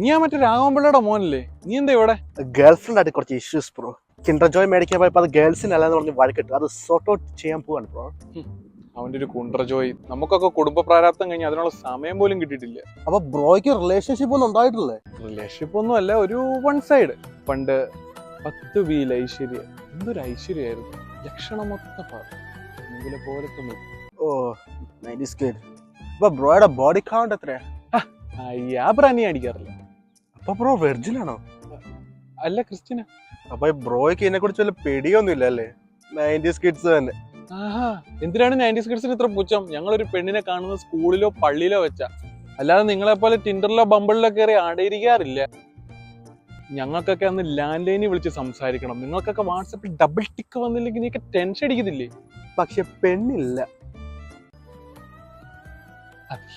നീ ആ മറ്റേ രാഘവൻപിള്ളയുടെ മോനല്ലേ? നീ എന്താ ഇവിടെ? ഗേൾഫ്രണ്ട് ആയിട്ട് കുറച്ച് ഇഷ്യൂസ് ബ്രോ. കിൻഡർ ജോയ് മേടിക്കാൻ പോയപ്പോൾ അത് ഗേൾസിനല്ലെന്ന് പറഞ്ഞ് വഴക്കിട്ടു. അത് സോർട്ട് ഔട്ട് ചെയ്യാൻ പോവാണ് ബ്രോ. അവന്റെ ഒരു കുണ്ടർ ജോയ്. നമുക്കൊക്കെ കുടുംബ പ്രാരാബ്ദം കഴിഞ്ഞ് അതിനുള്ള സമയം പോലും കിട്ടിയിട്ടില്ല. അപ്പൊ ബ്രോയ്ക്ക് റിലേഷൻഷിപ്പ് ഒന്നും ഉണ്ടായിട്ടില്ലേ? റിലേഷൻഷിപ്പ് ഒന്നും അല്ല, ഒരു വൺ സൈഡ്. പണ്ട് 10 വീൽ ഐശ്വര്യ, എന്തൊരു ഐശ്വര്യമായിരുന്നു. ലക്ഷണം മൊത്തം പോലത്തെ ഓ നൈസ് കിഡ്. അപ്പൊ ബ്രോയുടെ ബോഡി കൗണ്ട് എത്രയാ? ആ ബ്രാനി അടിക്കാറില്ല. അപ്പൊ ബ്രോ വെർജിൻ ആണോ? അല്ല, ക്രിസ്ത്യനാ. അപ്പൊ ബ്രോയ്ക്ക് ഇതിനെ കുറിച്ച് വല്ല പേടിയൊന്നും ഇല്ല അല്ലേ? 90s കിഡ്സ് തന്നെ. ആഹാ, എന്തിനാണ് 90s കിഡ്സിന് ഇത്ര പുച്ഛം? ഞങ്ങളൊരു പെണ്ണിനെ കാണുന്നത് സ്കൂളിലോ പള്ളിയിലോ വെച്ചാ, അല്ലാതെ നിങ്ങളെ പോലെ ടിൻഡറിലോ ബമ്പിളിലോ കയറി ആടയിരിക്കാറില്ല. ഞങ്ങൾക്കൊക്കെ അന്ന് ലാൻഡ് ലൈനിൽ വിളിച്ച് സംസാരിക്കണം. നിങ്ങൾക്കൊക്കെ വാട്സാപ്പിൽ ഡബിൾ ടിക്ക് വന്നില്ലെങ്കിൽ നീക്ക് ടെൻഷൻ അടിക്കുന്നില്ലേ? പക്ഷെ പെണ്ണില്ല. അതെ.